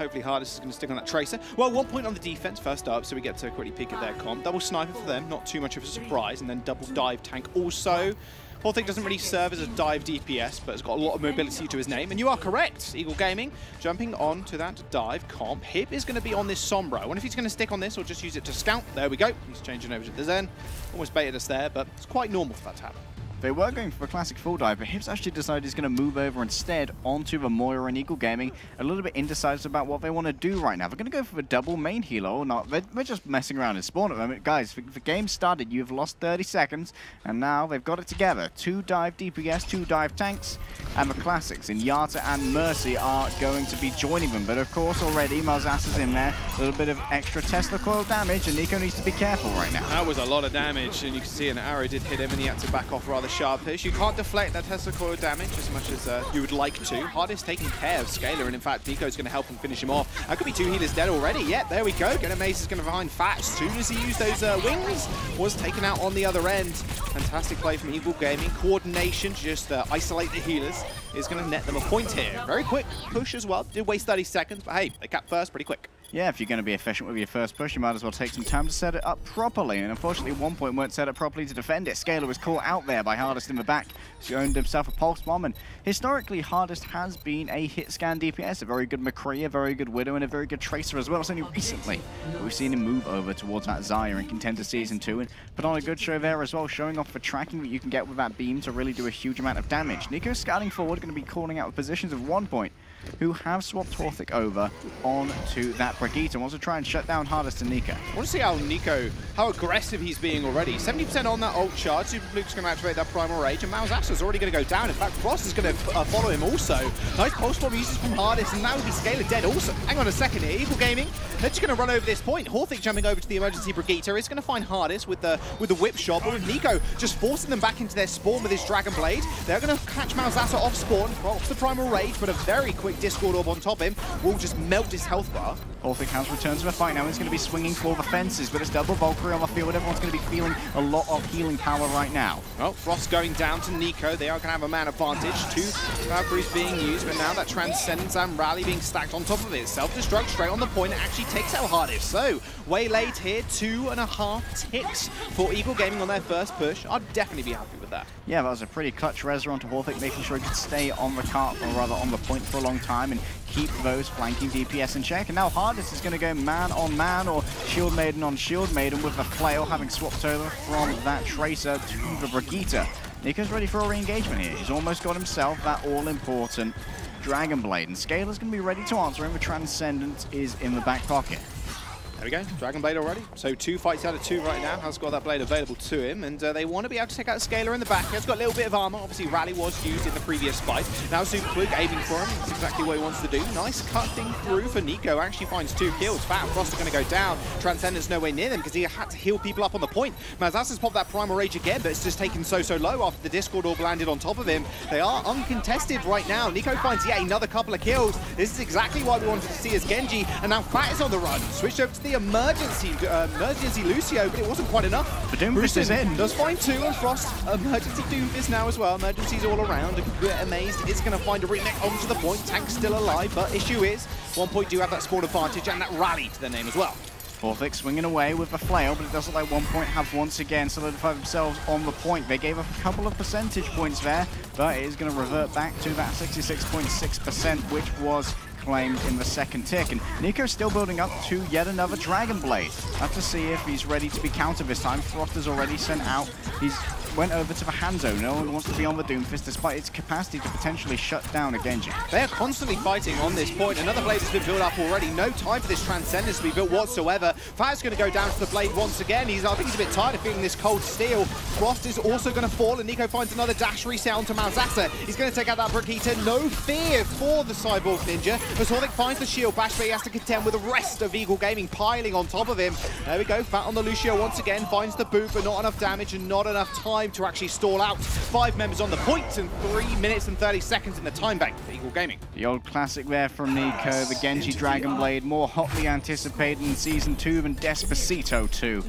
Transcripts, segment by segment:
Hopefully Hardest is going to stick on that Tracer. Well, 1 point on the defense first up, so we get to quickly peek at their comp. Double sniper for them, not too much of a surprise, and then double dive tank also. Whole thing doesn't really serve as a dive DPS, but has got a lot of mobility to his name. And you are correct, Eagle Gaming, jumping on to that dive comp. Hip is going to be on this Sombra. I wonder if he's going to stick on this or just use it to scout. There we go. He's changing over to the Zen. Almost baited us there, but it's quite normal for that to happen. They were going for a classic full dive, but Hip's actually decided he's going to move over instead onto the Moira and Eagle Gaming. A little bit indecisive about what they want to do right now. They're going to go for a double main healer or not. They're just messing around in spawn at the moment. Guys, the game started, you've lost 30 seconds, and now they've got it together. 2 dive DPS, 2 dive tanks, and the classics in Yata and Mercy are going to be joining them. But of course, already, Malzas is in there. A little bit of extra Tesla coil damage, and Nico needs to be careful right now. That was a lot of damage, and you can see an arrow did hit him, and he had to back off rather sharpish. You can't deflect that Tesla coil damage as much as you would like to. Hardest taking care of Scaler, and in fact, Nico's going to help him finish him off. That could be 2 healers dead already. Yeah, there we go. Maze is going to find Fat as soon as he used those wings. Was taken out on the other end. Fantastic play from Eagle Gaming. Coordination to just isolate the healers is going to net them a point here. Very quick push as well. Did waste 30 seconds, but hey, they capped first pretty quick. Yeah, if you're going to be efficient with your first push, you might as well take some time to set it up properly. And unfortunately, 1 point weren't set up properly to defend it. Scaler was caught out there by Hardest in the back. He earned himself a pulse bomb. And historically, Hardest has been a hit scan DPS, a very good McCree, a very good Widow, and a very good Tracer as well. It's only recently that we've seen him move over towards that Xayah in Contender Season 2 and put on a good show there as well, showing off the tracking that you can get with that beam to really do a huge amount of damage. Nico scouting forward, going to be calling out the positions of 1 point, who have swapped Horthic over onto that Brigitte and wants to try and shut down Hardest and Nico. I want to see how aggressive he's being already. 70% on that ult charge. Super Fluke's going to activate that Primal Rage, and Malzasa's already going to go down. In fact, Frost is going to follow him also. Nice pulse bomb uses from Hardest, and now will be Scaler dead also. Hang on a second here. Eagle Gaming, they're just going to run over this point. Horthic jumping over to the emergency Brigitte. Is going to find Hardest with the whip shot, but with Nico just forcing them back into their spawn with his Dragon Blade. They're going to catch Malzasa off spawn, off the Primal Rage, but a very quick Discord Orb on top of him will just melt his health bar. Horthic has returned to the fight now. He's going to be swinging for the fences, but it's double Valkyrie on the field. Everyone's going to be feeling a lot of healing power right now. Well, Frost going down to Nico. They are going to have a man advantage. 2 Valkyries being used, but now that Transcendence and Rally being stacked on top of it. Self-destruct straight on the point. It actually takes out Hardest. So, waylaid here. 2.5 ticks for Eagle Gaming on their first push. I'd definitely be happy with that. Yeah, that was a pretty clutch Reser onto Horthic, making sure he could stay on the cart, or rather on the point for a long time and keep those flanking DPS in check. And now Hardest is going to go man on man or Shield Maiden on Shield Maiden with the flail, having swapped over from that Tracer to the Brigitte. Nico's ready for a re-engagement here. He's almost got himself that all-important Dragon Blade, and Scaler's going to be ready to answer him. The Transcendence is in the back pocket. There we go, Dragon Blade already. So 2 fights out of 2 right now. Has got that blade available to him, and they want to be able to take out Scaler in the back. He's got a little bit of armor. Obviously, Rally was used in the previous fight. Now Super Fluke aiming for him. That's exactly what he wants to do. Nice cutting through for Nico. Actually finds 2 kills. Fat and Frost are going to go down. Transcendence nowhere near them because he had to heal people up on the point. Malzasa's popped that Primal Rage again, but it's just taken so low after the Discord Orb landed on top of him. They are uncontested right now. Nico finds yet another couple of kills. This is exactly what we wanted to see as Genji, and now Fat is on the run. Switched over to the emergency Lucio, but it wasn't quite enough. The Doomfist is in. Does find 2 on Frost. Emergency Doomfist now as well. Emergencies all around. Amazed is going to find a remake onto the point. Tank's still alive, but issue is 1 point do have that spawn advantage and that Rally to their name as well. Horthic swinging away with the flail, but it does look like 1 point have once again solidified themselves on the point. They gave up a couple of percentage points there, but it is going to revert back to that 66.6%, which was claimed in the second tick. And Nico's still building up to yet another Dragon Blade. Have to see if he's ready to be countered this time. Frost has already sent out. He's went over to the Hanzo. No one wants to be on the Doomfist despite its capacity to potentially shut down a Genji. They are constantly fighting on this point. Another blade has been built up already. No time for this Transcendence to be built whatsoever. Fat's going to go down to the blade once again. I think he's a bit tired of feeling this cold steel. Frost is also going to fall, and Nico finds another dash reset onto Malzasa. He's going to take out that Brigitte. No fear for the Cyborg Ninja. As Horthic finds the shield bash, but he has to contend with the rest of Eagle Gaming piling on top of him. There we go. Fat on the Lucio once again. Finds the boot, but not enough damage and not enough time to actually stall out. 5 members on the point and 3 minutes and 30 seconds in the time bank for Eagle Gaming. The old classic there from Nico, the Genji Dragon Blade, more hotly anticipated in Season 2 than Despacito 2.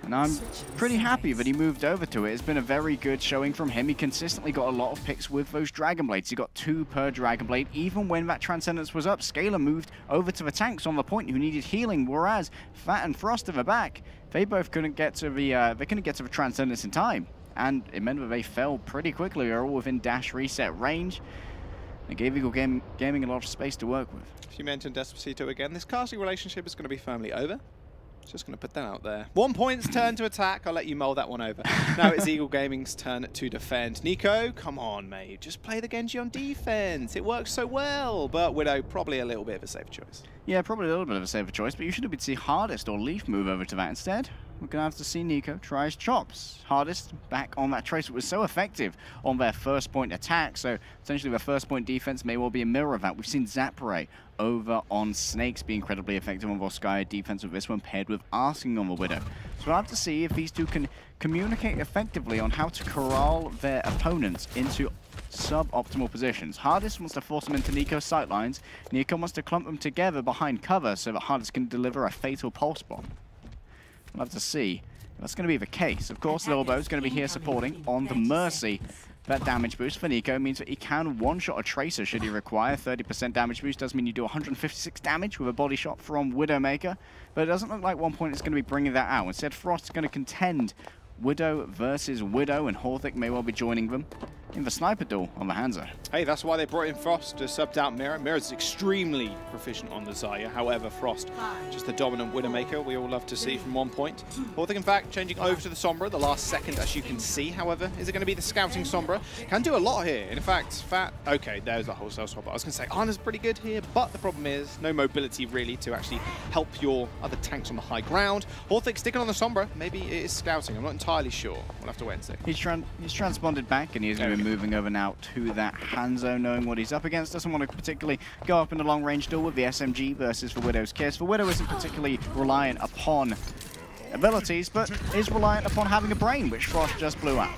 And I'm pretty happy that he moved over to it. It's been a very good showing from him. He consistently got a lot of picks with those Dragon Blades. He got 2 per Dragon Blade. Even when that Transcendence was up, Scalar moved over to the tanks on the point who needed healing, whereas Fat and Frost at the back, they both couldn't get to the Transcendence in time. And it meant that they fell pretty quickly. They're all within dash reset range. It gave Eagle Gaming a lot of space to work with. If you mentioned Despacito again, this casting relationship is going to be firmly over. Just going to put that out there. 1Point's turn to attack. I'll let you mull that one over. Now it's Eagle Gaming's turn to defend. Nico, come on, mate. Just play the Genji on defense. It works so well. But Widow, probably a little bit of a safe choice. Yeah, probably a little bit of a safer choice, but you should have been to see Hardest or Leaf move over to that instead. We're going to have to see Nico try his chops. Hardest back on that trace. It was so effective on their first point attack, so potentially their first point defense may well be a mirror of that. We've seen Zapray over on Snakes be incredibly effective on Volskaya defense with this one paired with Arsing on the Widow. So we'll have to see if these two can communicate effectively on how to corral their opponents into sub-optimal positions. Hardest wants to force them into Nico's sightlines. Nico wants to clump them together behind cover so that Hardest can deliver a fatal pulse bomb. We'll have to see if that's going to be the case. Of course, Lilbo's going to be here supporting on the Mercy. That damage boost for Nico means that he can one-shot a Tracer should he require. 30% damage boost does mean you do 156 damage with a body shot from Widowmaker. But it doesn't look like 1Point is going to be bringing that out. Instead, Frost's going to contend Widow versus Widow, and Horthic may well be joining them in the sniper duel on the Hanzo. Hey, that's why they brought in Frost to subbed out Mirror. Mirror's extremely proficient on the Zarya. However, Frost, just the dominant Widowmaker we all love to see from 1Point. Horthic, in fact, changing over to the Sombra the last second, as you can see. However, is it going to be the scouting Sombra? Can do a lot here. In fact, Fat, okay, there's the wholesale swap. I was going to say, Ana's pretty good here, but the problem is no mobility really to actually help your other tanks on the high ground. Horthic sticking on the Sombra. Maybe it is scouting. I'm not entirely sure. We'll have to wait and see. He's transponded back, and he's going to be moving over now to that Hanzo, knowing what he's up against. Doesn't want to particularly go up in the long-range duel with the SMG versus the Widow's Kiss. The Widow isn't particularly reliant upon abilities, but is reliant upon having a brain, which Frost just blew out.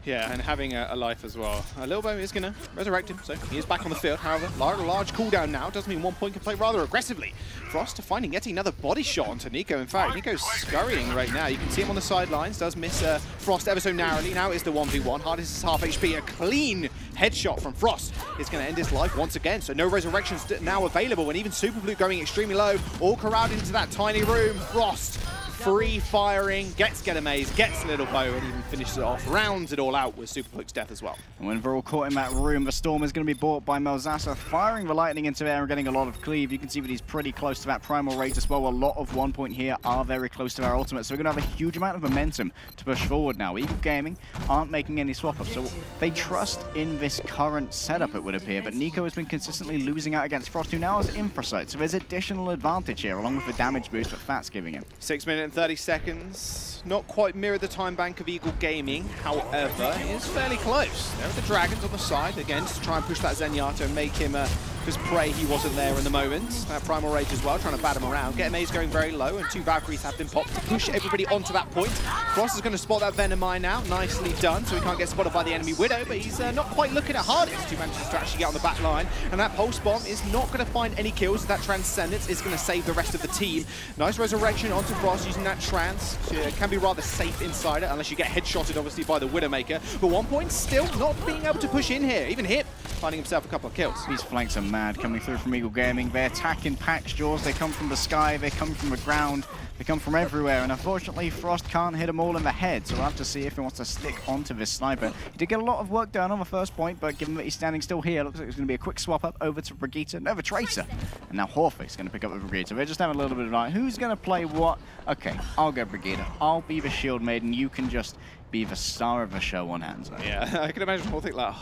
Yeah, and having a life as well. Lilbo is going to resurrect him, so he is back on the field. However, large cooldown now does mean 1Point can play rather aggressively. Frost finding yet another body shot onto Nico. In fact, Nico's scurrying right now. You can see him on the sidelines. Does miss Frost ever so narrowly. Now is the 1v1. Hardest is half HP. A clean headshot from Frost is going to end his life once again. So no resurrections now available, and even Super Blue going extremely low. All corralled into that tiny room. Frost free firing, gets Get Amaze, gets Little Bow, and even finishes it off, rounds it all out with Super Blue's death as well. And when they're all caught in that room, the Storm is going to be bought by Melzasa, firing the lightning into air and getting a lot of cleave. You can see that he's pretty close to that primal rate as well. A lot of 1Point here are very close to their ultimate, so we're going to have a huge amount of momentum to push forward now. Eagle Gaming aren't making any swap-ups, so they trust in this current setup, it would appear, but Nico has been consistently losing out against Frost, who now has Infrasight, so there's additional advantage here, along with the damage boost that Fat's giving him. 6 minutes and 30 seconds. Not quite mirror the time bank of Eagle Gaming, however, it is fairly close. There are the Dragons on the side, again, to try and push that Zenyatta and make him just pray he wasn't there in the moment. That Primal Rage as well, trying to bat him around. Get Amaze going very low, and 2 Valkyries have been popped to push everybody onto that point. Frost is going to spot that Venom Mine now. Nicely done, so he can't get spotted by the enemy Widow, but he's not quite looking at Hardest, who manages to actually get on the back line. And that Pulse Bomb is not going to find any kills. That Transcendence is going to save the rest of the team. Nice resurrection onto Frost using that Trance. It can be rather safe inside it, unless you get headshotted, obviously, by the Widowmaker. But 1Point still not being able to push in here. Even Hip finding himself a couple of kills. These flanks are mad coming through from Eagle Gaming. They attack in packs, Jaws. They come from the sky, they come from the ground, they come from everywhere, and unfortunately Frost can't hit them all in the head, so we'll have to see if he wants to stick onto this sniper. He did get a lot of work done on the first point, but given that he's standing still here, looks like it's going to be a quick swap up over to Brigitte. No, the Tracer. And now Horfix going to pick up the Brigitte. They're just having a little bit of like, who's going to play what? Okay, I'll go Brigitte. I'll be the Shield Maiden. You can just be the star of the show on Hanzo. Yeah, I can imagine Horfix like,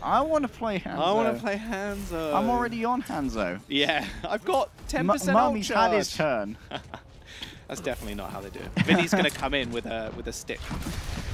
I want to play Hanzo. I want to play Hanzo. I'm already on Hanzo. Yeah, I've got 10% Mummy's had his turn. That's definitely not how they do it. Vinny's going to come in with a stick.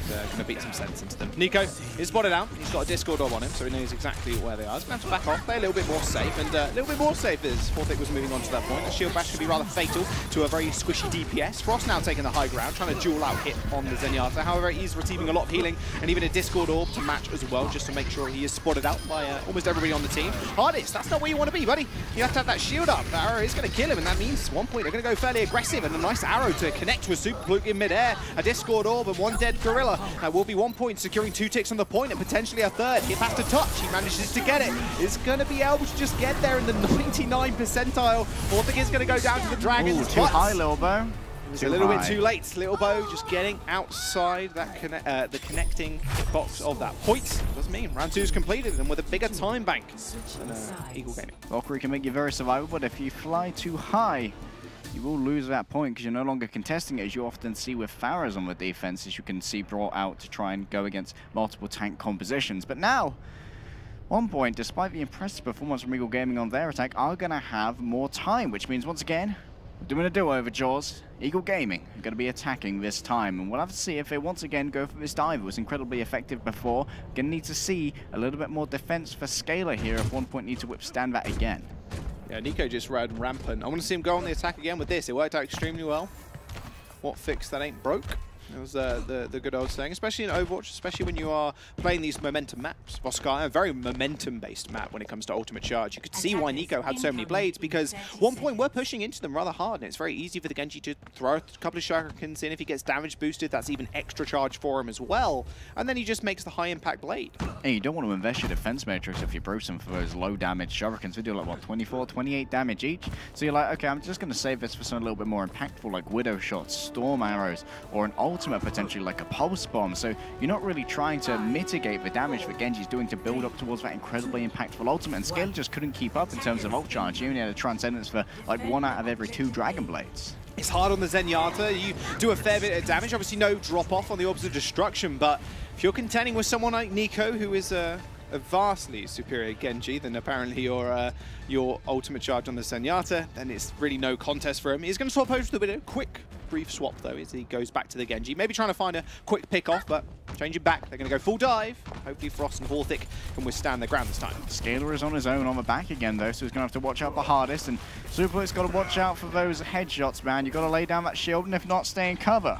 going to beat some sense into them. Nico is spotted out. He's got a Discord orb on him, so he knows exactly where they are. He's going to have to back off. They're a little bit more safe, and a little bit more safe as Forthick was moving on to that point. The shield bash can be rather fatal to a very squishy DPS. Frost now taking the high ground, trying to duel out hit on the Zenyatta. However, he's receiving a lot of healing and even a Discord orb to match as well, just to make sure he is spotted out by almost everybody on the team. Hardest, that's not where you want to be, buddy. You have to have that shield up. That arrow is going to kill him, and that means 1 point they're going to go fairly aggressive, and a nice arrow to connect with Super Fluke in midair. A Discord orb and 1 dead gorilla. That will be 1 point, securing 2 ticks on the point and potentially a third. If has to touch, he manages to get it. Is going to be able to just get there in the 99 percentile. Forthick is going to go down to the Dragons. Ooh, too high, Lil Bo. It's a little bit too late. Little Bo just getting outside that the connecting box of that point. Doesn't mean round 2 is completed, and with a bigger time bank than Eagle Gaming. Valkyrie can make you very survivable, but if you fly too high, you will lose that point because you're no longer contesting it, as you often see with Pharahs on the defense, as you can see brought out to try and go against multiple tank compositions. But now, 1 point, despite the impressive performance from Eagle Gaming on their attack, are going to have more time, which means once again, we're doing a do-over, Jaws. Eagle Gaming are going to be attacking this time, and we'll have to see if they once again go for this dive. It was incredibly effective before. Going to need to see a little bit more defense for Scalar here if 1 point needs to withstand that again. Yeah, Nico just ran rampant. I want to see him go on the attack again with this. It worked out extremely well. What fix that ain't broke? It was the good old saying, especially in Overwatch, especially when you are playing these momentum maps. Voskai, a very momentum-based map when it comes to Ultimate Charge. You could see why Nico had so many blades, because 1 point we're pushing into them rather hard, and it's very easy for the Genji to throw a couple of shurikens in. If he gets damage boosted, that's even extra charge for him as well. And then he just makes the high-impact blade. And you don't want to invest your defense matrix if you bruise them for those low-damage shurikens. They do like, what, 24, 28 damage each? So you're like, okay, I'm just going to save this for something a little bit more impactful, like Widow Shots, Storm Arrows, or an ultimate potentially like a Pulse Bomb. So you're not really trying to mitigate the damage that Genji's doing to build up towards that incredibly impactful ultimate. And Scalar just couldn't keep up in terms of ult charge. You only had a Transcendence for like 1 out of every 2 Dragon Blades. It's hard on the Zenyatta. You do a fair bit of damage. Obviously no drop off on the Orbs of Destruction, but if you're contending with someone like Nico, who is a vastly superior Genji than apparently your ultimate charge on the Zenyatta, then it's really no contest for him. He's going to swap over to the Widow. Quick, brief swap though as he goes back to the Genji. Maybe trying to find a quick pick off, but changing back. They're going to go full dive. Hopefully Frost and Forthick can withstand the ground this time. Scalar is on his own on the back again though, so he's going to have to watch out for Hardest, and Super's got to watch out for those headshots, man. You've got to lay down that shield, and if not, stay in cover.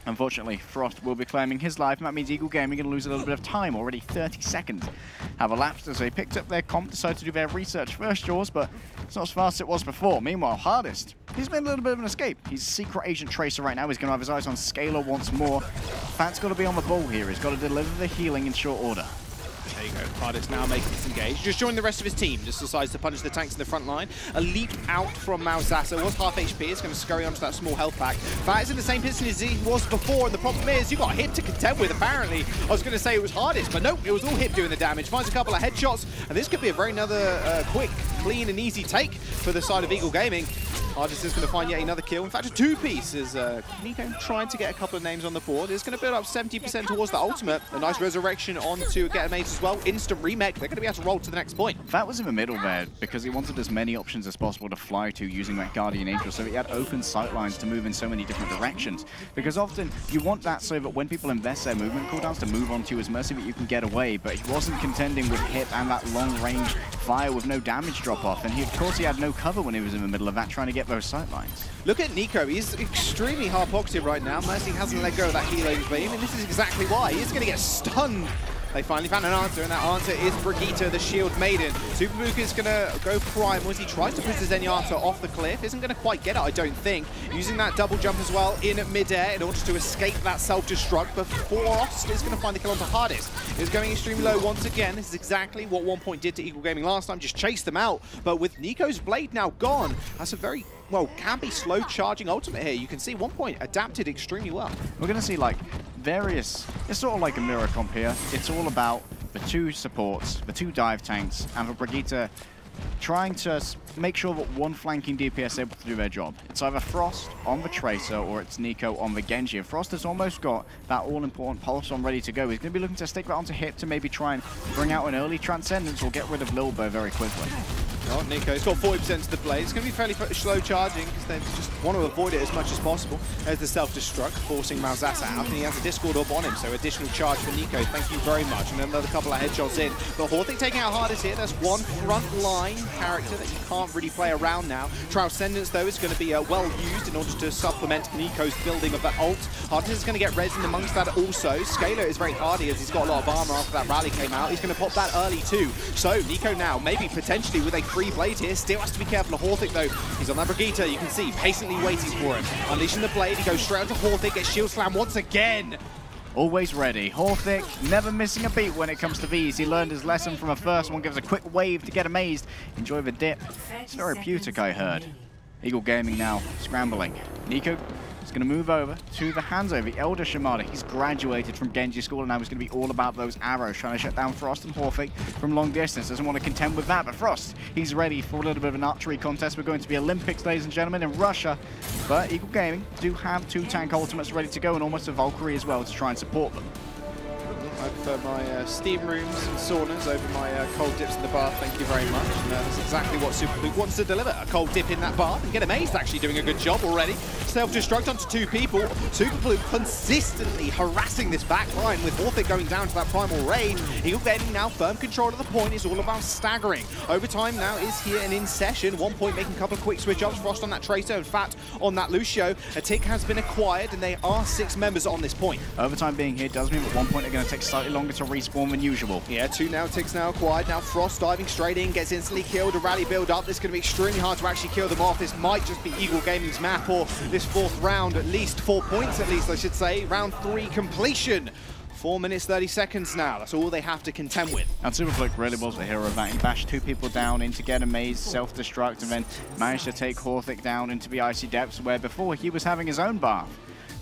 Unfortunately, Frost will be claiming his life, and that means Eagle Gaming are going to lose a little bit of time. Already 30 seconds have elapsed as they picked up their comp, decided to do their research first, Jaws, but it's not as fast as it was before. Meanwhile, Hardest, he's made a little bit of an escape. He's Secret Agent Tracer right now. He's going to have his eyes on Scalar once more. Fat's got to be on the ball here. He's got to deliver the healing in short order. There you go. Hardest now making this engage. Just joined the rest of his team. Just decides to punish the tanks in the front line. A leap out from Malzasa. Was half HP. It's going to scurry onto that small health pack. Fat is in the same position as he was before. And the problem is, you got Hip to contend with, apparently. I was going to say it was Hardest, but nope. It was all Hip doing the damage. Finds a couple of headshots. And this could be a very quick, clean, and easy take for the side of Eagle Gaming. Hardest is going to find yet another kill. In fact, a 2-piece as Nico trying to get a couple of names on the board. It's going to build up 70% towards the ultimate. A nice resurrection onto Get Maze as well. Instant remake. They're going to be able to roll to the next point. Fat was in the middle there because he wanted as many options as possible to fly to using that Guardian Angel, so he had open sight lines to move in so many different directions. Because often you want that so that when people invest their movement cooldowns to move onto his mercy that you can get away, but he wasn't contending with Hip and that long-range fire with no damage drop-off, and of course he had no cover when he was in the middle of that trying to get those sight lines. Look at Nico, he's extremely hard-pocketed right now. Mercy hasn't let go of that healing beam, and this is exactly why. He's going to get stunned. They finally found an answer, and that answer is Brigitte, the Shield Maiden. Superbook is going to go prime as he tries to push the Zenyatta off the cliff. Isn't going to quite get it, I don't think. Using that double jump as well in midair in order to escape that self-destruct. But Frost is going to find the kill onto Hardest. He's going extremely low once again. This is exactly what 1 point did to Eagle Gaming last time, just chased them out. But with Nico's blade now gone, that's a very, well, can be slow charging ultimate here. You can see 1 point adapted extremely well. We're going to see like various, it's sort of like a mirror comp here. It's all about the 2 supports, the 2 dive tanks, and for Brigitte trying to make sure that one flanking DPS is able to do their job. It's either Frost on the Tracer or it's Nico on the Genji. And Frost has almost got that all-important Pulse on ready to go. He's going to be looking to stick that onto Hip to maybe try and bring out an early Transcendence or get rid of Lil Bo very quickly. Oh, Nico's got 40% to the blade. It's going to be fairly slow charging because they just want to avoid it as much as possible. There's the self-destruct, forcing Malzasa out, and he has a Discord orb on him, so additional charge for Nico. Thank you very much. And another couple of headshots in. But Horthic taking out hardest here. There's one front-line character that you can't really play around now. Transcendence, though, is going to be well used in order to supplement Nico's building of that ult. Hardest is going to get res in amongst that also. Scaler is very hardy as he's got a lot of armor after that rally came out. He's going to pop that early too. So Nico now, maybe potentially with a free blade here, still has to be careful of Horthic though. He's on that Brigitte, you can see, patiently waiting for him. Unleashing the blade, he goes straight onto Horthic, gets shield slam once again. Always ready. Horthic never missing a beat when it comes to these. He learned his lesson from a first one, gives a quick wave to get amazed. Enjoy the dip. It's therapeutic, I heard. Eagle Gaming now scrambling. Nico is going to move over to the hands over the Elder Shimada. He's graduated from Genji school and now he's going to be all about those arrows, trying to shut down Frost and Horthic from long distance. Doesn't want to contend with that, but Frost, he's ready for a little bit of an archery contest. We're going to be Olympics, ladies and gentlemen, in Russia. But Eagle Gaming do have 2 tank ultimates ready to go and almost a Valkyrie as well to try and support them. I prefer my steam rooms and saunas over my cold dips in the bath, thank you very much. And that's exactly what Superfluke wants to deliver, a cold dip in that bath. And get amazed, actually doing a good job already. Self-destruct onto 2 people. Superfluke consistently harassing this back line with Horthic going down to that primal rage. Eagle Gaming now firm control of the point. It's all about staggering. Overtime now is here and in session. 1Point making a couple of quick switch ups. Frost on that Tracer and Fat on that Lucio. A tick has been acquired and they are 6 members on this point. Overtime being here does mean that 1Point are going to take slightly longer to respawn than usual. Yeah, 2 now, ticks now acquired. Now Frost diving straight in, gets instantly killed. A rally build up. This is going to be extremely hard to actually kill them off. This might just be Eagle Gaming's map or this 4th round, at least 4 points at least I should say. Round 3 completion. 4 minutes 30 seconds now. That's all they have to contend with. And Superfluke really was the hero of that. He bashed 2 people down into Get Amazed, self-destruct, and then managed to take Horthic down into the icy depths where before he was having his own bath.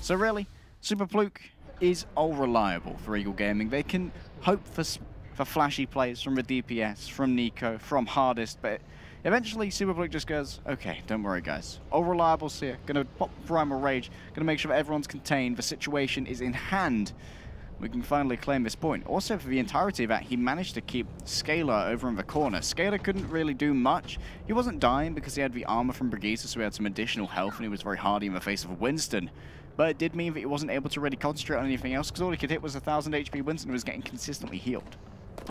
So really, Superfluke is all reliable for Eagle Gaming. They can hope for flashy plays from the DPS, from Nico, from Hardest, but eventually Superfluke just goes, okay, don't worry guys. All reliable's here, gonna pop Primal Rage, gonna make sure that everyone's contained, the situation is in hand. We can finally claim this point. Also, for the entirety of that, he managed to keep Scalar over in the corner. Scalar couldn't really do much. He wasn't dying because he had the armor from Brigitte, so he had some additional health, and he was very hardy in the face of a Winston. But it did mean that he wasn't able to really concentrate on anything else, because all he could hit was 1,000 HP Winston who was getting consistently healed.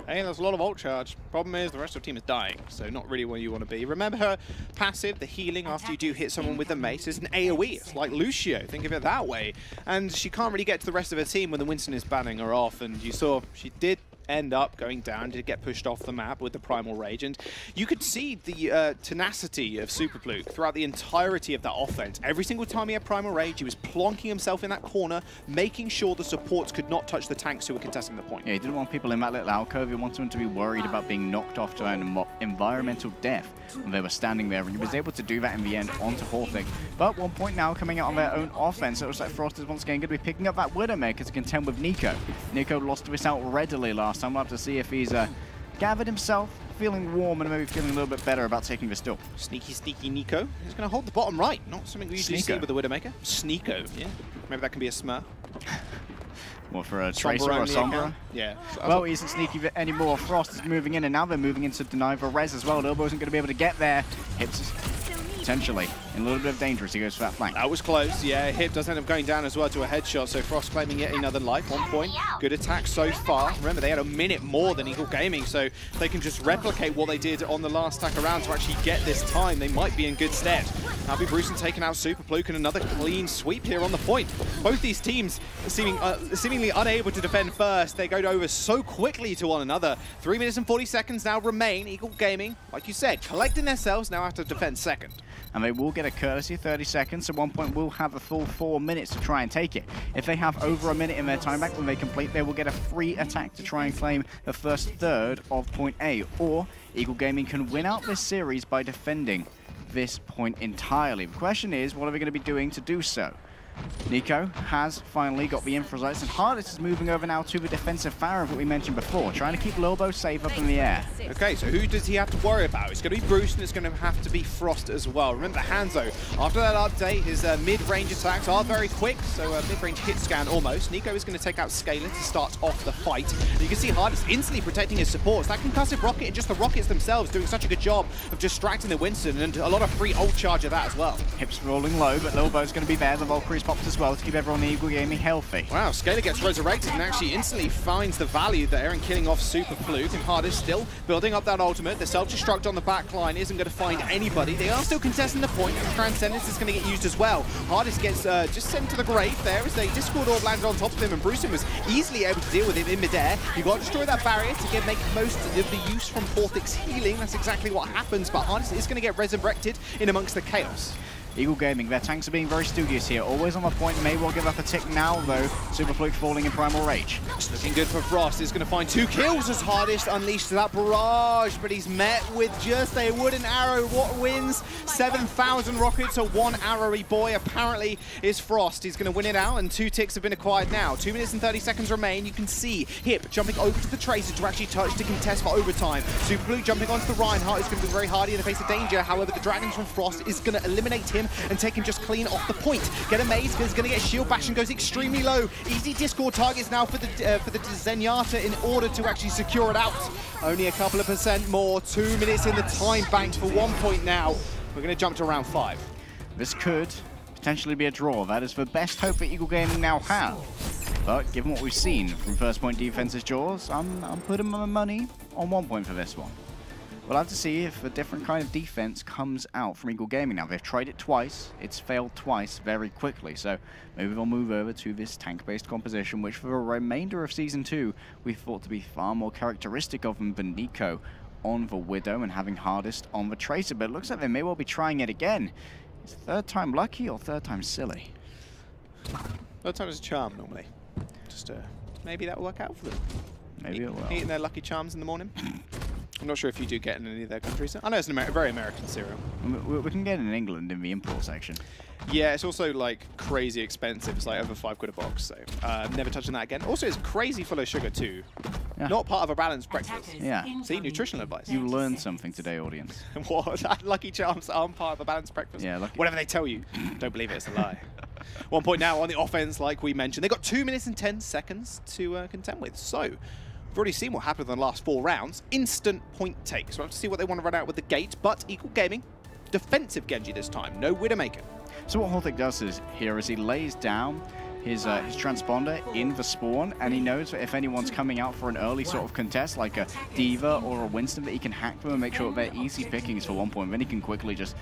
Hey, there's a lot of ult charge. Problem is, the rest of the team is dying, so not really where you want to be. Remember her passive, the healing after you do hit someone with the mace, is an AoE. It's like Lucio, think of it that way. And she can't really get to the rest of her team when the Winston is banning her off, and you saw she did end up going down to get pushed off the map with the Primal Rage. And you could see the tenacity of Superfluke throughout the entirety of that offense. Every single time he had Primal Rage, he was plonking himself in that corner, making sure the supports could not touch the tanks who were contesting the point. Yeah, he didn't want people in that little alcove. He wanted them to be worried about being knocked off to an environmental death when they were standing there. And he was able to do that in the end onto Horthic. But 1Point now coming out on their own offense. It looks like Frost is once again going to be picking up that Widowmaker to contend with Nico. Nico lost this out readily last time. We'll have to see if he's gathered himself, feeling warm and maybe feeling a little bit better about taking this still. Sneaky, sneaky Nico. He's going to hold the bottom right. Not something we usually see with the Widowmaker. Sneeko, yeah. Maybe that can be a Smurf. What, for a Tracer or a Sombra? Yeah. Well, he isn't sneaky anymore. Frost is moving in, and now they're moving into deny the res as well. Lobo isn't going to be able to get there. Hips potentially in a little bit of danger as he goes for that flank. That was close. Yeah, Hip does end up going down as well to a headshot, so Frost claiming yet another life. 1Point. Good attack so far. Remember, they had a minute more than Eagle Gaming, so they can just replicate what they did on the last attack around to actually get this time. They might be in good stead. Abby Bruceson taking out Superfluke and another clean sweep here on the point. Both these teams seemingly unable to defend first. They go over so quickly to one another. 3 minutes and 40 seconds now remain. Eagle Gaming, like you said, collecting themselves, now have to defend second. And they will get a courtesy 30 seconds, so 1Point will have a full 4 minutes to try and take it. If they have over a minute in their time back when they complete, they will get a free attack to try and claim the first third of Point A. Or Eagle Gaming can win out this series by defending this point entirely. The question is, what are we going to be doing to do so? Nico has finally got the infra sights, and Hardest is moving over now to the defensive Pharah that we mentioned before, trying to keep Lilbo safe up in the air. Okay, so who does he have to worry about? It's going to be Bruce, and it's going to have to be Frost as well. Remember, Hanzo, after that update, his mid-range attacks are very quick, so mid-range hit scan almost. Nico is going to take out Scaler to start off the fight. And you can see Hardest instantly protecting his supports. That concussive rocket and just the rockets themselves doing such a good job of distracting the Winston, and a lot of free ult charge of that as well. Hips rolling low, but Lilbo's going to be there. The Valkyrie's popped as well to keep everyone in Eagle Gaming healthy. Wow, Scaler gets resurrected and actually instantly finds the value there in killing off Super Fluke, and Hardest still building up that ultimate. The self-destruct on the back line isn't going to find anybody. They are still contesting the point, and Transcendence is going to get used as well. Hardest gets just sent to the grave there as a Discord orb landed on top of him, and Bruce was easily able to deal with him in midair. You got to destroy that barrier to make most of the use from Porthic's healing. That's exactly what happens, but Hardest is going to get resurrected in amongst the chaos. Eagle Gaming, their tanks are being very studious here, always on the point, may well give up a tick now though. Super Fluke falling in Primal Rage. It's looking good for Frost. He's going to find 2 kills as Hardest unleashed that barrage, but he's met with just a wooden arrow. What wins? 7,000 rockets to 1 arrowy boy apparently is Frost. He's going to win it out, and 2 ticks have been acquired now. 2 minutes and 30 seconds remain. You can see Hip jumping over to the Tracer to actually touch to contest for overtime. Super Fluke jumping onto the Reinhardt is going to be very hardy in the face of danger. However, the Dragons from Frost is going to eliminate him and take him just clean off the point. Get a maze, because he's going to get shield bash and goes extremely low. Easy Discord targets now for the Zenyatta in order to actually secure it out. Only a couple of % more. 2 minutes in the time bank for 1 now. We're going to jump to round 5. This could potentially be a draw. That is the best hope that Eagle Gaming now have. But given what we've seen from First Point Defense's jaws, I'm putting my money on 1 point for this one. We'll have to see if a different kind of defense comes out from Eagle Gaming now. They've tried it twice, it's failed twice very quickly, so maybe they'll move over to this tank-based composition, which for the remainder of Season 2, we thought to be far more characteristic of them than Nico on the Widow and having Hardest on the Tracer, but it looks like they may well be trying it again. Is third time lucky or third time silly? Third time is a charm normally. Just maybe that'll work out for them. Maybe it will. Eating their lucky charms in the morning. I'm not sure if you do get in any of their countries. I know it's a very American cereal. We can get it in England in the import section. Yeah, it's also like crazy expensive. It's like over £5 a box, so never touching that again. Also, it's crazy full of sugar too. Yeah. Not part of a balanced breakfast. Yeah. See, nutritional advice. You learned something today, audience. What? Lucky Charms aren't part of a balanced breakfast? Yeah, lucky. Whatever they tell you, don't believe it, it's a lie. 1 point now on the offense, like we mentioned. They've got 2 minutes and 10 seconds to contend with, so we've already seen what happened in the last 4 rounds. Instant point take. So we'll have to see what they want to run out with the gate, but Eagle Gaming, defensive Genji this time, no Widowmaker. So what Holt does is here is he lays down his transponder in the spawn, and he knows that if anyone's coming out for an early sort of contest, like a Diva or a Winston, that he can hack them and make sure that they're easy pickings for 1 point. Then he can quickly just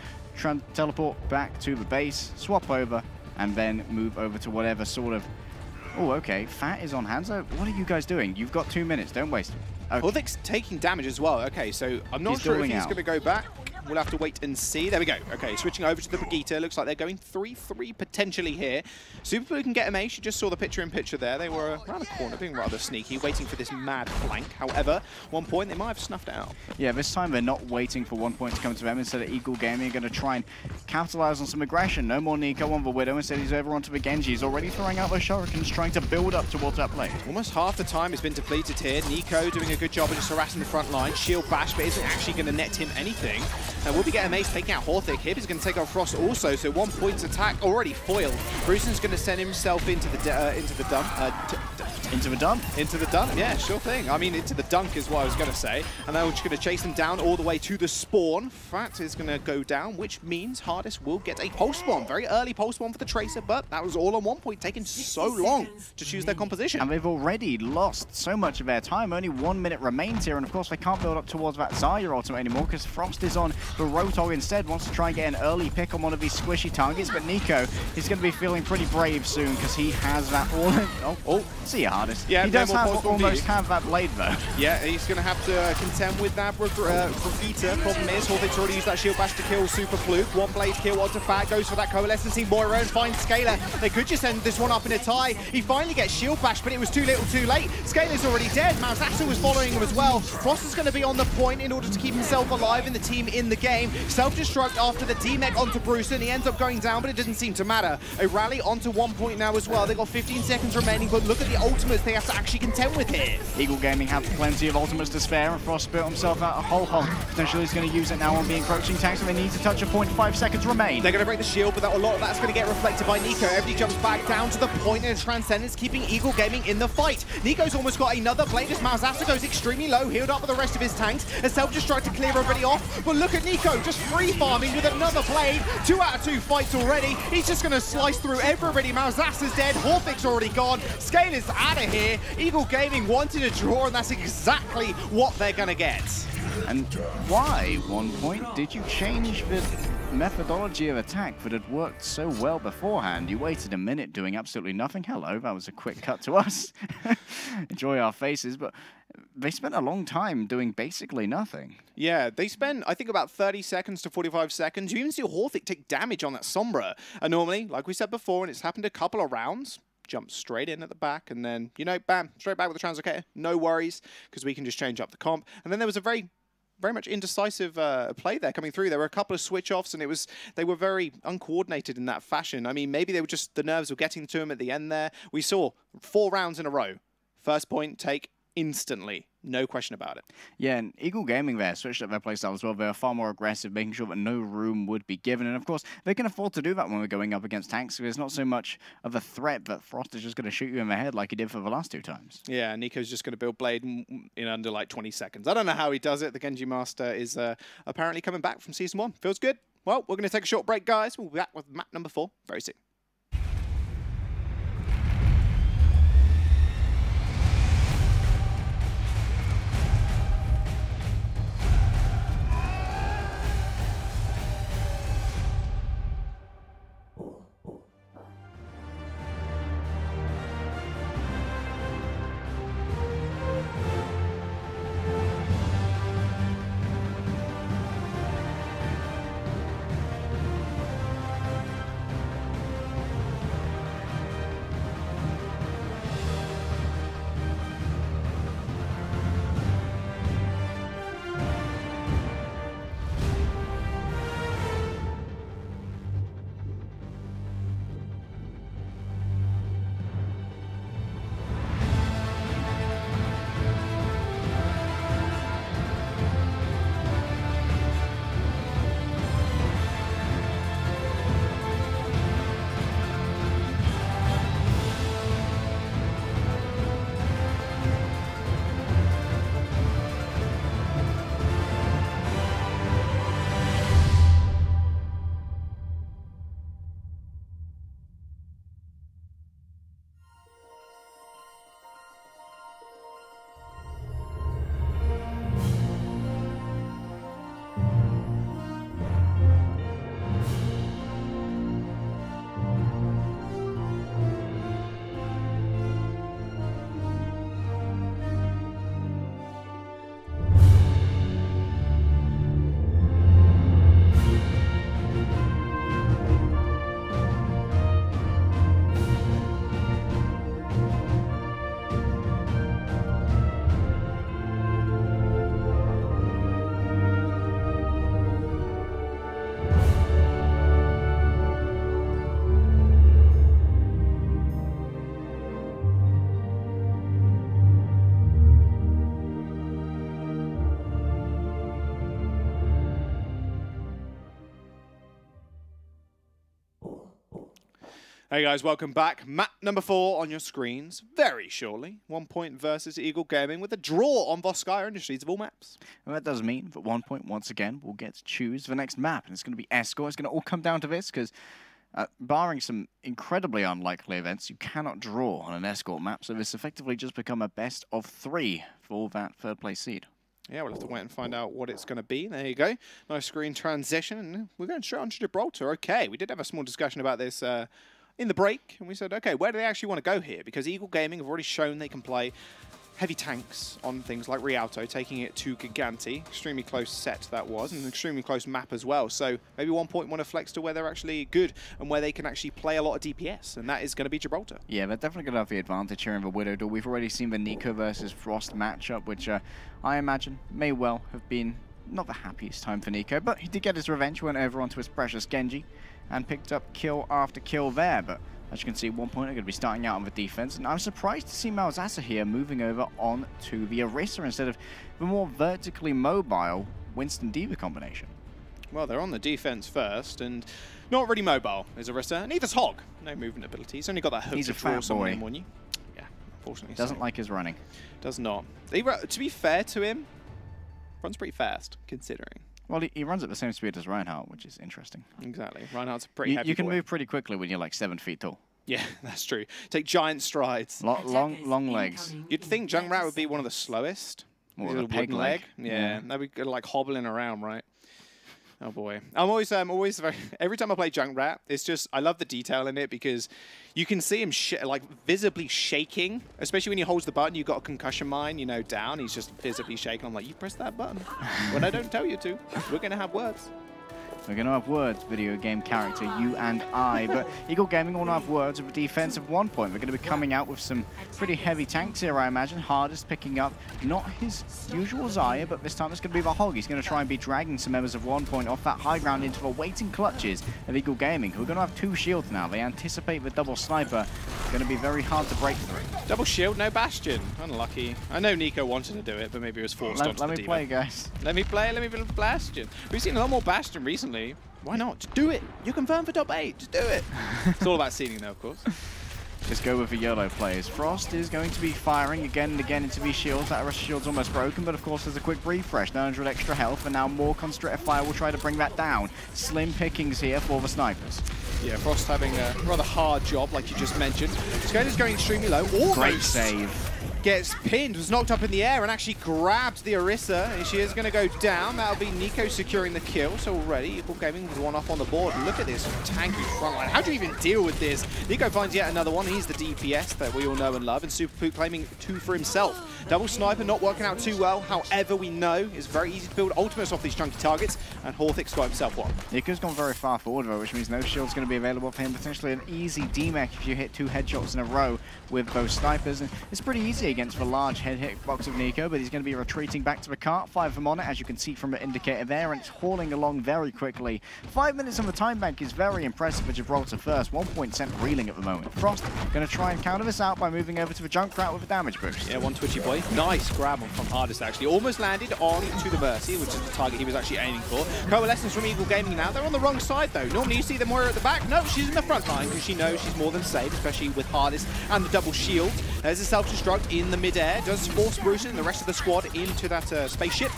teleport back to the base, swap over, and then move over to whatever sort of... Oh, okay. Fat is on Hanzo. What are you guys doing? You've got 2 minutes. Don't waste it. Okay. Holdik's taking damage as well. Okay, so I'm not sure if he's going to go back. We'll have to wait and see. There we go. Okay, switching over to the Brigitte. Looks like they're going 3-3 potentially here. Super Blue can get him ace. You just saw the picture-in-picture there. They were around the corner, being rather sneaky, waiting for this mad flank. However, 1 point, they might have snuffed it out. Yeah, this time they're not waiting for 1 point to come to them. Instead of Eagle Gaming are going to try and capitalize on some aggression. No more Nico on the Widow. Instead, he's over onto the Genji. He's already throwing out those shurikens, trying to build up towards that play. Almost half the time has been depleted here. Nico doing a good job of just harassing the front line. Shield bash, but isn't actually going to net him anything. And we'll be getting ace taking out Horthic. Hip is going to take out Frost also, so 1 point's attack already foiled. Brewston's going to send himself into the dump. Into the dump? Into the dump, yeah, sure thing. I mean, into the dunk is what I was going to say. And then we're just going to chase them down all the way to the spawn. Fat is going to go down, which means Hardest will get a pulse bomb. Very early pulse bomb for the Tracer, but that was all on 1 point, taking so long to choose their composition. And they've already lost so much of their time. Only 1 minute remains here, and of course they can't build up towards that Zarya ultimate anymore because Frost is on the Rotor instead, wants to try and get an early pick on one of these squishy targets, but Nico is going to be feeling pretty brave soon because he has that all... see ya, Hardest. Yeah, he does almost have that blade though. Yeah, he's going to have to contend with that Brigitte. Problem is, Horthic's already used that shield bash to kill Super Fluke. 1 blade kill onto Fat, goes for that coalescence. Moira and finds Scaler. They could just end this one up in a tie. He finally gets shield bash, but it was too little too late. Scaler's already dead. Mouse Axel was following him as well. Frost is going to be on the point in order to keep himself alive in the team in the game. Self-destruct after the D-Mech onto Bruce, and he ends up going down, but it doesn't seem to matter. A rally onto 1Point now as well. They've got 15 seconds remaining, but look at the ultimates they have to actually contend with here. Eagle Gaming have plenty of ultimates to spare, and Frost built himself out a whole hole. Potentially he's going to use it now on the encroaching tanks, and they need to touch a point. 5 seconds remain. They're going to break the shield, but a lot of that's going to get reflected by Nico. Everybody jumps back down to the point, and Transcendence keeping Eagle Gaming in the fight. Nico's almost got another blade as Malzasta goes extremely low, healed up with the rest of his tanks. A self-destruct to clear everybody off, but look at Nico just free farming with another blade. 2 out of 2 fights already. He's just going to slice through everybody. Malzasta's dead. Horvik's already gone. Scale is out of here. Eagle Gaming wanted a draw, and that's exactly what they're going to get. And why, 1Point, did you change the methodology of attack that had worked so well beforehand? You waited a minute doing absolutely nothing. Hello, that was a quick cut to us. Enjoy our faces, but they spent a long time doing basically nothing. Yeah, they spent, I think, about 30 seconds to 45 seconds. You even see Horvik take damage on that Sombra. And normally, like we said before, and it's happened a couple of rounds, jump straight in at the back, and then, you know, bam, straight back with the translocator. No worries, because we can just change up the comp. And then there was a very much indecisive play there coming through. There were a couple of switch-offs, and they were very uncoordinated in that fashion. I mean, maybe they were just, the nerves were getting to them at the end there. We saw 4 rounds in a row. First point take instantly. No question about it. Yeah, and Eagle Gaming there switched up their playstyle as well. They were far more aggressive, making sure that no room would be given. And of course, they can afford to do that when we're going up against tanks. There's not so much of a threat, but Frost is just going to shoot you in the head like he did for the last 2 times. Yeah, Nico's just going to build Blade in under like 20 seconds. I don't know how he does it. The Genji Master is apparently coming back from Season 1. Feels good. Well, we're going to take a short break, guys. We'll be back with map number 4 very soon. Hey guys, welcome back. Map number 4 on your screens very shortly. 1Point versus Eagle Gaming with a draw on Voskyre Industries of all maps. And that does mean that 1Point once again will get to choose the next map, and it's going to be Escort. It's going to all come down to this because barring some incredibly unlikely events, you cannot draw on an Escort map, so this effectively just become a best of 3 for that 3rd place seed. Yeah, we'll have to wait and find out what it's going to be. There you go. Nice screen transition. We're going straight on to Gibraltar. Okay, we did have a small discussion about this in the break, and we said, okay, where do they actually want to go here? Because Eagle Gaming have already shown they can play heavy tanks on things like Rialto, taking it to Giganti. Extremely close set that was, and an extremely close map as well. So maybe 1Point want to flex to where they're actually good and where they can actually play a lot of DPS, and that is going to be Gibraltar. Yeah, they're definitely going to have the advantage here in the Widow Duel. We've already seen the Nico versus Frost matchup, which I imagine may well have been not the happiest time for Nico, but he did get his revenge, went over onto his precious Genji, and picked up kill after kill there. But as you can see, 1Point are going to be starting out on the defense, and I'm surprised to see Malzahsa here moving over on to the Orisa instead of the more vertically mobile Winston D.Va combination. Well, they're on the defense first, and not really mobile is Orisa. Neither's Hog. No movement ability. He's only got that hook He's to a fat draw someone boy. in, won't you? Yeah, unfortunately. Doesn't like his running. Does not. To be fair to him, runs pretty fast, considering. Well, he runs at the same speed as Reinhardt, which is interesting. Exactly. Reinhardt's a pretty heavy You can boy. move pretty quickly when you're like 7 feet tall. Yeah, that's true. Take giant strides. Long legs. You'd think Junkrat would be one of the slowest. Or His a peg leg. Yeah, they'd be good, like hobbling around, right? Oh boy, I'm always very. Every time I play Junkrat, it's just I love the detail in it because you can see him like visibly shaking, especially when he holds the button. You've got a concussion mine, you know, down. He's just visibly shaking. I'm like, you press that button when I don't tell you to. We're gonna have words. We're going to have words, video game character, you and I. But Eagle Gaming will have words of a defensive 1Point. We're going to be coming out with some pretty heavy tanks here, I imagine. Hardest picking up not his usual Zaya, but this time it's going to be the Hog. He's going to try and be dragging some members of 1Point off that high ground into the waiting clutches of Eagle Gaming, who are going to have 2 shields now. They anticipate the double sniper. It's going to be very hard to break through. Double shield, no Bastion. Unlucky. I know Nico wanted to do it, but maybe it was forced onto the Let me play, guys. Let me play with Bastion. We've seen a lot more Bastion recently. Why not? Just do it. You're confirmed for top 8. Just do it. It's all about seeding, though, of course. Just go with the YOLO plays. Frost is going to be firing again and again into these shields. That rest shield's almost broken, but of course there's a quick refresh. 900 extra health, and now more concentrated fire will try to bring that down. Slim pickings here for the snipers. Yeah, Frost having a rather hard job, like you just mentioned. Skater's going extremely low. Almost Great save. Gets pinned, was knocked up in the air, and actually grabbed the Orisa, and she is going to go down. That'll be Nico securing the kill. So already, Eagle Gaming with 1 up on the board. Look at this tanky front line. How do you even deal with this? Nico finds yet another one. He's the DPS that we all know and love, and Super Poop claiming 2 for himself. Double sniper not working out too well. However, we know it's very easy to build ultimates off these chunky targets, and Horthic's got himself one. Nico's gone very far forward, though, which means no shield's going to be available for him. Potentially an easy DMech if you hit 2 headshots in a row with those snipers. And it's pretty easy against the large head hitbox of Nico, but he's going to be retreating back to the cart. 5 of them on it, as you can see from the indicator there, and it's hauling along very quickly. 5 minutes on the time bank is very impressive for Gibraltar first. 1Point sent reeling at the moment. Frost going to try and counter this out by moving over to the Junkrat with a damage boost. Yeah, one twitchy boy. Nice grab on from Hardest, actually. Almost landed on to the Mercy, which is the target he was actually aiming for. Coalescence from Eagle Gaming now. They're on the wrong side, though. Normally you see them more at the back. No, she's in the front line because she knows she's more than safe, especially with Hardest and the double shield. There's a self-destruct in the mid-air. Does force Bruce and the rest of the squad into that spaceship.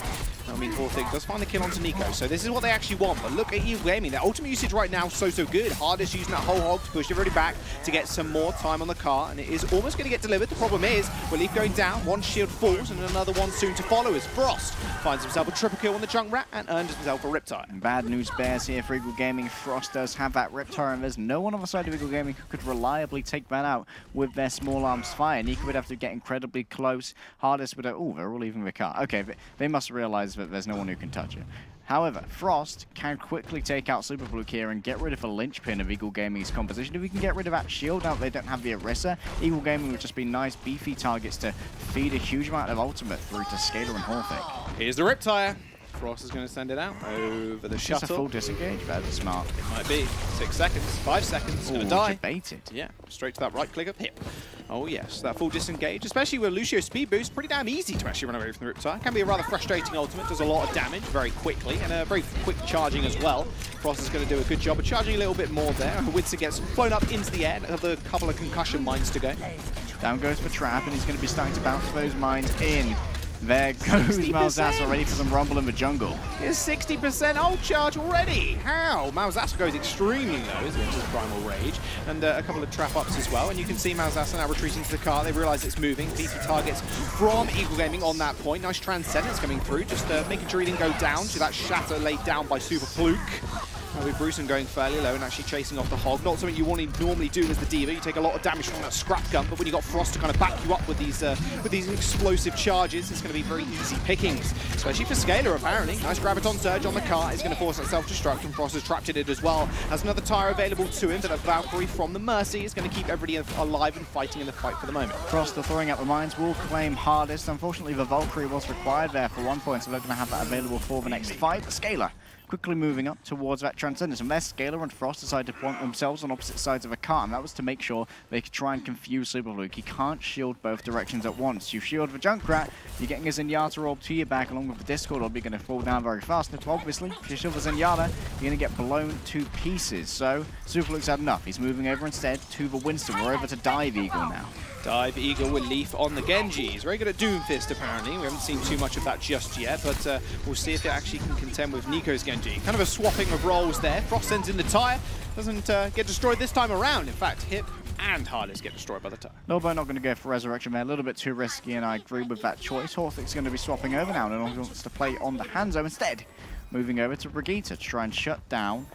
I mean, Horthig does find the kill onto Nico, so this is what they actually want. But look at Eagle Gaming. Their ultimate usage right now is so good. Hardest using that whole hog to push everybody back to get some more time on the car, and it is almost going to get delivered. The problem is, with Leaf going down, 1 shield falls, and another one soon to follow as Frost finds himself a triple kill on the Junkrat and earns himself a Riptide. Bad news bears here for Eagle Gaming. Frost does have that Riptide, and there's no one on the side of Eagle Gaming who could reliably take that out with their small arms fire. Nico would have to get incredibly close. Hardest would have, oh, they're all leaving the car. Okay, they must realize that there's no one who can touch it. However, Frost can quickly take out Super Blue here and get rid of the linchpin of Eagle Gaming's composition. If we can get rid of that shield, now they don't have the Orisa, Eagle Gaming would just be nice, beefy targets to feed a huge amount of ultimate through to Scalar and Horthig. Here's the Riptire. Frost is going to send it out over the shuttle. It's a full disengage, that'd be smart. It might be. 6 seconds, 5 seconds, it's going to die. Debated. Yeah, straight to that right click of hip. Oh yes, that full disengage, especially with Lucio's speed boost, pretty damn easy to actually run away from the Riptide. Can be a rather frustrating ultimate, does a lot of damage very quickly, and a very quick charging as well. Frost is going to do a good job of charging a little bit more there. Winston gets flown up into the air, another couple of concussion mines to go. Down goes the trap, and he's going to be starting to bounce those mines in. There goes Malzahsa, ready for some rumble in the jungle. Here's 60% ult charge already. How? Malzahsa goes extremely low, isn't it? His primal rage. And a couple of trap ups as well. And you can see Malzahsa now retreating to the car. They realize it's moving. Beefy targets from Eagle Gaming on that point. Nice transcendence coming through. Just making sure he didn't go down to that shatter laid down by Super Fluke. With Brucean going fairly low and actually chasing off the Hog. Not something you want to normally do as the Diva. You take a lot of damage from that scrap gun, but when you got Frost to kind of back you up with these explosive charges, it's going to be very easy pickings, especially for Scaler apparently. Nice Graviton Surge on the car is going to force that self-destruct, and Frost is trapped in it as well. Has another tire available to him, but a Valkyrie from the Mercy is going to keep everybody alive and fighting in the fight for the moment. Frost are throwing out the mines, will claim hardest. Unfortunately, the Valkyrie was required there for 1 point, so they're going to have that available for the next fight. Scaler quickly moving up towards that Transcendence, and there Scaler and Frost decided to point themselves on opposite sides of a car, and that was to make sure they could try and confuse Superluke. He can't shield both directions at once. You shield the Junkrat, you're getting a Zenyatta orb to your back along with the Discord orb, you're going to fall down very fast. And obviously, if you shield the Zenyatta, you're going to get blown to pieces. So Superluke's had enough. He's moving over instead to the Winston. We're over to Dive Eagle now. Dive Eagle with Leaf on the Genji. He's very good at Doomfist, apparently. We haven't seen too much of that just yet, but we'll see if it actually can contend with Nico's Genji. Kind of a swapping of roles there. Frost sends in the tire. Doesn't get destroyed this time around. In fact, Hip and Hardest get destroyed by the tire. Lobo not going to go for Resurrection there. A little bit too risky, and I agree with that choice. Horthic's going to be swapping over now, and wants to play on the Hanzo instead. Moving over to Brigitte to try and shut down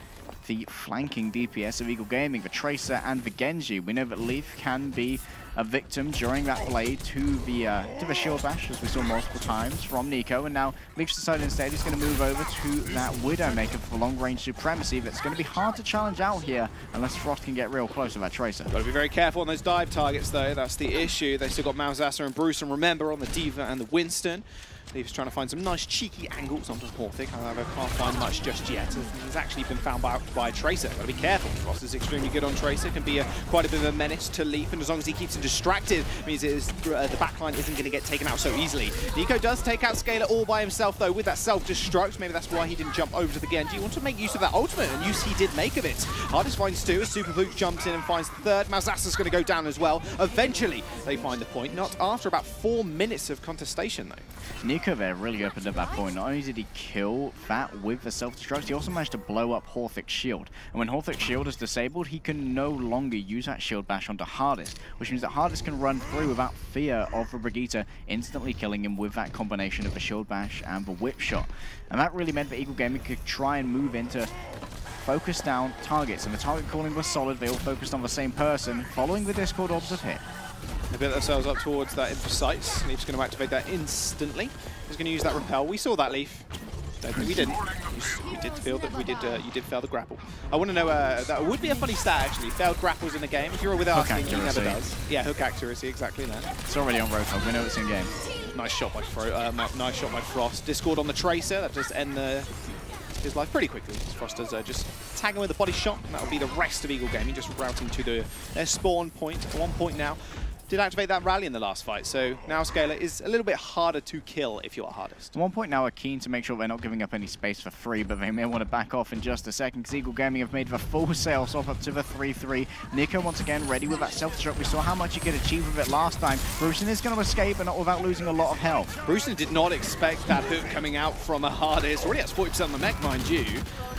the flanking DPS of Eagle Gaming, the Tracer and the Genji. We know that Leaf can be a victim during that blade to the shield bash, as we saw multiple times from Nico, and now Leaf's decided instead he's going to move over to that Widowmaker for long-range supremacy. That's going to be hard to challenge out here unless Frost can get real close to that Tracer. Got to be very careful on those dive targets though, that's the issue. They still got Malzassa and Bruce, and remember on the Diva and the Winston. Leaf's trying to find some nice cheeky angles onto Horthic, however can't find much just yet. He's actually been found by Tracer. Got to be careful. Frost is extremely good on Tracer, can be quite a bit of a menace to Leaf, and as long as he keeps him distracted, means the backline isn't going to get taken out so easily. Nico does take out Scaler all by himself though with that self-destruct. Maybe that's why he didn't jump over to the Genji. You want to make use of that ultimate, and use he did make of it. Hardest finds two as Superluke jumps in and finds the third. Malzassa's going to go down as well. Eventually they find the point, not after about 4 minutes of contestation though. Nico there really opened at that point. Not only did he kill that with the self-destruct, he also managed to blow up Horthic's shield. And when Horthic's shield is disabled, he can no longer use that shield bash onto Hardest, which means that Hardest can run through without fear of the Brigitte instantly killing him with that combination of the shield bash and the whip shot. And that really meant that Eagle Gaming could try and move into focus down targets, and the target calling was solid. They all focused on the same person, following the Discord orbs of Hit. They built themselves up towards that imprecise. Leaf's going to activate that instantly. He's going to use that repel. We saw that, Leaf. Don't think we didn't. You did feel that you did fail the grapple. I want to know, that would be a funny stat actually. Failed grapples in the game. If you're with us, he never does. Yeah, hook accuracy, exactly that. It's already on Roadhog. We know it's in game. Nice shot by Frost. Discord on the Tracer. That does end his life pretty quickly. Frost does just tag him with a body shot, and that will be the rest of Eagle Gaming, just routing to their spawn point. 1 point now. Did activate that rally in the last fight, so now Scaler is a little bit harder to kill if you're Hardest. 1 point now are keen to make sure they're not giving up any space for free, but they may want to back off in just a second, because Eagle Gaming have made the full sail swap up to the 3-3. Nico once again ready with that self-destruct. We saw how much he could achieve with it last time. Brucean is going to escape, but not without losing a lot of health. Brucean did not expect that hook coming out from a Hardest. Already has 40% on the mech, mind you.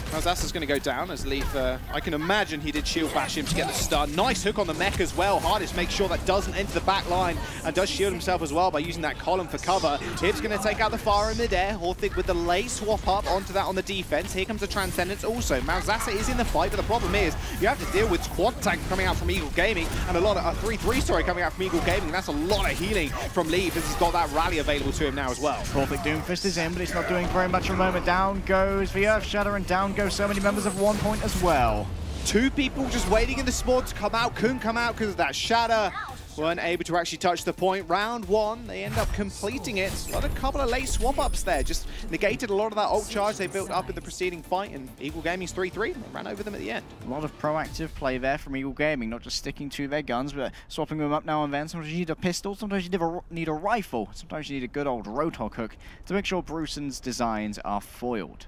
Malzassa's going to go down as Leaf, I can imagine he did shield bash him to get the stun. Nice hook on the mech as well. Hardest makes sure that doesn't enter the back line and does shield himself as well by using that column for cover. Hip's going to take out the fire in midair. Horthig with the late swap up onto that on the defense. Here comes the Transcendence also. Malzassa is in the fight, but the problem is you have to deal with squad tank coming out from Eagle Gaming and a lot of 3-3 story coming out from Eagle Gaming. That's a lot of healing from Leaf as he's got that rally available to him now as well. Horthig Doomfist is in, but it's not doing very much for a moment. Down goes the Earth Shatter, and down go so many members of 1 point as well. 2 people just waiting in the spawn to come out, couldn't come out because of that shatter. Weren't able to actually touch the point. Round 1, they end up completing it. A couple of late swap-ups there, just negated a lot of that ult charge they built up in the preceding fight, and Eagle Gaming's 3-3 ran over them at the end. A lot of proactive play there from Eagle Gaming, not just sticking to their guns, but swapping them up now and then. Sometimes you need a pistol, sometimes you need a rifle, sometimes you need a good old Roadhog hook to make sure Brucean's designs are foiled.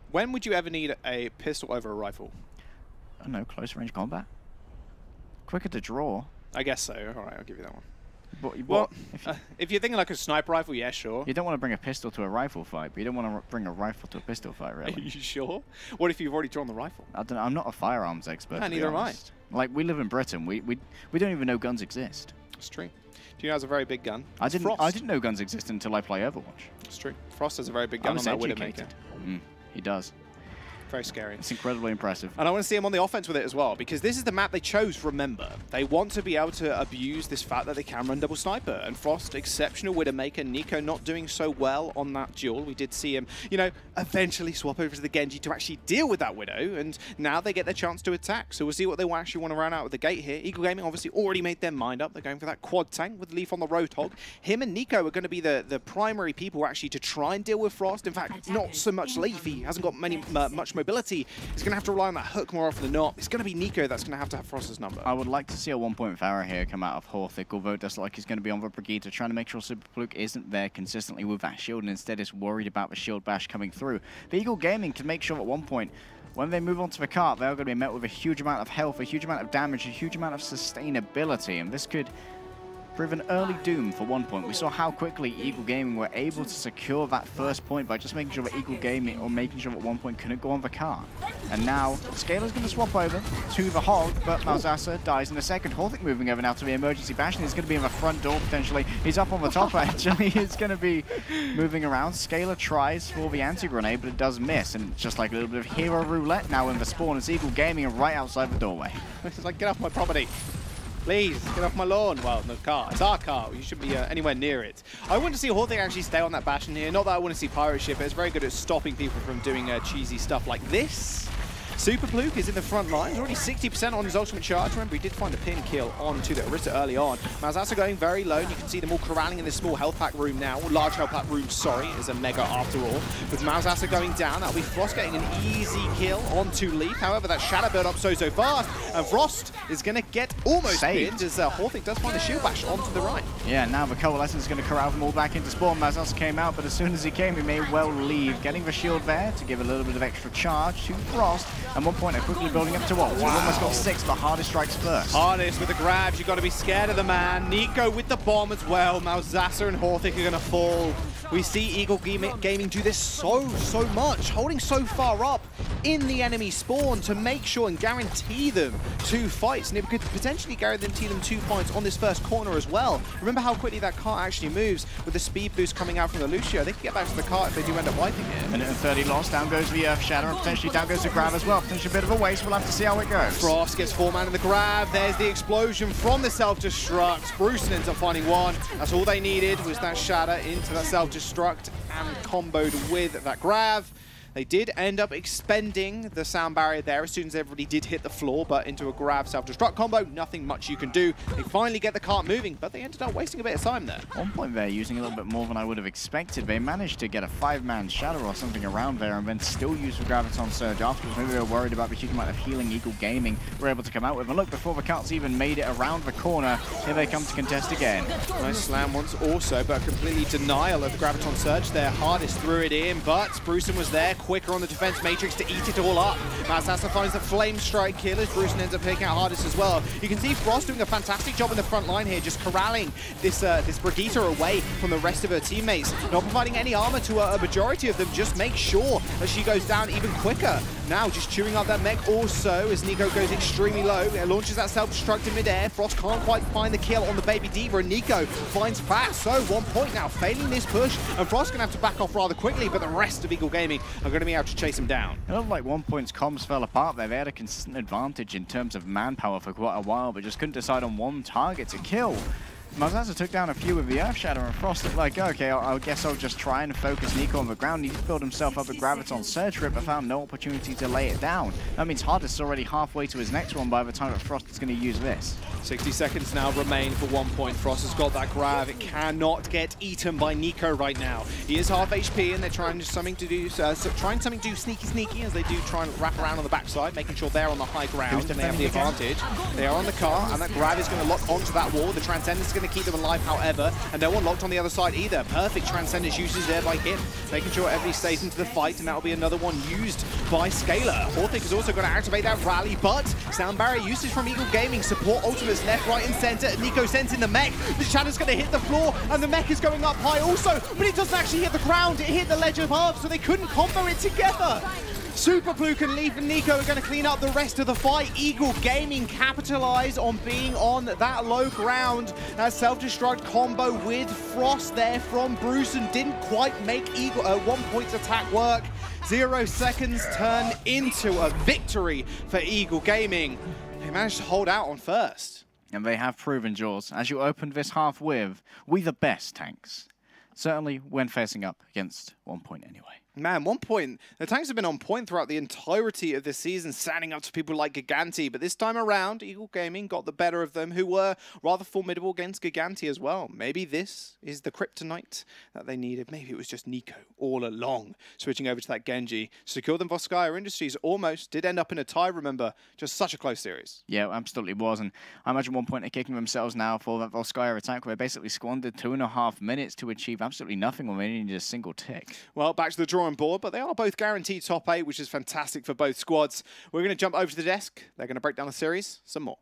When would you ever need a pistol over a rifle? I don't know, close range combat. Quicker to draw. I guess so. All right, I'll give you that one. Well, if you're thinking like a sniper rifle, yeah, sure. You don't want to bring a pistol to a rifle fight, but you don't want to bring a rifle to a pistol fight, really. Are you sure? What if you've already drawn the rifle? I don't know. I'm not a firearms expert. No, neither am I. Like, we live in Britain. We don't even know guns exist. It's true. Do you know has a very big gun? I didn't know guns exist until I play Overwatch. It's true. Frost has a very big gun on that Widowmaker. He does. Very scary. It's incredibly impressive. And I want to see him on the offense with it as well, because this is the map they chose, remember. They want to be able to abuse this fact that they can run double sniper. And Frost, exceptional Widowmaker. Nico not doing so well on that duel. We did see him, you know, eventually swap over to the Genji to actually deal with that Widow, and now they get their chance to attack. So we'll see what they actually want to run out with the gate here. Eagle Gaming obviously already made their mind up. They're going for that quad tank with Leaf on the Roadhog. Him and Nico are going to be the primary people actually to try and deal with Frost. In fact, not so much Leaf. He hasn't got much mobility. He's going to have to rely on that hook more often than not. It's going to be Nico that's going to have Frost's number. I would like to see a 1 point Farah here come out of Horthick, although it does look like he's going to be on the Brigitte, trying to make sure Super Fluke isn't there consistently with that shield and instead is worried about the shield bash coming through. But Eagle Gaming can make sure at 1 point, when they move on to the cart, they're going to be met with a huge amount of health, a huge amount of damage, a huge amount of sustainability, and this could prove an early doom for 1 point. We saw how quickly Eagle Gaming were able to secure that first point by just making sure that Eagle Gaming, or making sure that 1 point couldn't go on the cart. And now, Scalar's going to swap over to the Hog, but Malzasa dies in a second. Horthick moving over now to the emergency bash, and he's going to be in the front door potentially. He's up on the top actually. He's going to be moving around. Scalar tries for the anti-grenade, but it does miss. And just like a little bit of hero roulette now in the spawn, it's Eagle Gaming and right outside the doorway. It's like, get off my property. Please, get off my lawn. Well, no car. It's our car. You shouldn't be anywhere near it. I want to see Horthick actually stay on that Bastion here. Not that I want to see Pirate Ship, but it's very good at stopping people from doing cheesy stuff like this. Super Fluke is in the front line. He's already 60% on his ultimate charge. Remember, he did find a pin kill onto the Orisa early on. Malzasa going very low, and you can see them all corralling in this small health pack room now. Or large health pack room, sorry, is a mega after all. With Malzasa going down, that'll be Frost getting an easy kill onto Leaf. However, that shadow build up so fast, and Frost is going to get almost pinned as Horthick does find a shield bash onto the right. Yeah, now the Coalescence is going to corral them all back into spawn. Malzasa came out, but as soon as he came, he may well leave. Getting the shield there to give a little bit of extra charge to Frost. And 1 point, quickly building up to what? Wow. We've almost got 6, but Hardest strikes first. Hardest with the grabs, you've got to be scared of the man. Nico with the bomb as well. Malzasa and Horthick are going to fall. We see Eagle Gaming do this so much, holding so far up in the enemy spawn to make sure and guarantee them 2 fights. And it could potentially guarantee them 2 points on this first corner as well. Remember how quickly that cart actually moves with the speed boost coming out from the Lucio. They can get back to the cart if they do end up wiping it. Minute and 30 lost. Down goes the Earth Shatter, and potentially down goes the grab as well. Potentially a bit of a waste. We'll have to see how it goes. Frost gets 4-man in the grab. There's the explosion from the self-destruct. Bruce ends up finding 1. That's all they needed was that shatter into that self-destruct and comboed with that grab. They did end up expending the sound barrier there as soon as everybody did hit the floor, but into a grab self-destruct combo, nothing much you can do. They finally get the cart moving, but they ended up wasting a bit of time there. 1 point there, using a little bit more than I would have expected. They managed to get a 5-man shatter or something around there and then still use the Graviton Surge afterwards. Maybe they were worried about the huge amount of healing Eagle Gaming were able to come out with. And look, before the carts even made it around the corner, here they come to contest again. Nice slam once also, but a completely denial of the Graviton Surge there. Hardest threw it in, but Bruceson was there, quicker on the defense matrix to eat it all up. Malzasa finds the Flame Strike kill as Bruceson ends up taking out Hardest as well. You can see Frost doing a fantastic job in the front line here, just corralling this Brigitte away from the rest of her teammates. Not providing any armor to a majority of them, just make sure that she goes down even quicker. Now just chewing up that mech also as Nico goes extremely low. It launches that self-destruct in midair. Frost can't quite find the kill on the Baby Diva, and Nico finds fast. So 1 point now, failing this push, and Frost's going to have to back off rather quickly, but the rest of Eagle Gaming are going to be able to chase him down. It looked like 1 point's comms fell apart there. They had a consistent advantage in terms of manpower for quite a while, but just couldn't decide on one target to kill. Malzasa took down a few with the Earth Shatter, and Frost looked like, okay, I guess I'll just try and focus Nico on the ground. He built himself up a Graviton Surge Rip, but found no opportunity to lay it down. That means Hardest already halfway to his next one by the time that Frost is going to use this. 60 seconds now remain for 1 point. Frost has got that grab. It cannot get eaten by Nico right now. He is half HP, and they're trying something to do sneaky as they do try and wrap around on the backside, making sure they're on the high ground and they have the advantage. They are on the car, and that grab is going to lock onto that wall. The Transcendence is going to keep them alive, however, and no one locked on the other side either. Perfect Transcendence usage there by him, making sure everybody stays into the fight, and that will be another one used by Scalar. Horthick is also going to activate that rally, but sound barrier usage from Eagle Gaming. Support ultimates left, right, and center. Nico sends in the mech. The shadow's going to hit the floor, and the mech is going up high also, but it doesn't actually hit the ground. It hit the ledge above, so they couldn't combo it together. Super Fluke and Leaf and Nico are going to clean up the rest of the fight. Eagle Gaming capitalize on being on that low ground. That self-destruct combo with Frost there from Bruce and didn't quite make 1 point's attack work. 0 seconds turn into a victory for Eagle Gaming. They managed to hold out on first. And they have proven, Jaws, as you opened this half with, we the best tanks. Certainly when facing up against One.PoinT anyway. Man, One.PoinT, the tanks have been on point throughout the entirety of this season, standing up to people like Giganti. But this time around, Eagle Gaming got the better of them, who were rather formidable against Giganti as well. Maybe this is the kryptonite that they needed. Maybe it was just Nico all along. Switching over to that Genji. Secure them Volskaya Industries almost did end up in a tie, remember. Just such a close series. Yeah, absolutely was. And I imagine One.PoinT are kicking themselves now for that Volskaya attack, where they basically squandered 2.5 minutes to achieve absolutely nothing when they needed a single tick. Well, back to the drawing board, but they are both guaranteed top 8, which is fantastic for both squads. We're going to jump over to the desk. They're going to break down the series some more.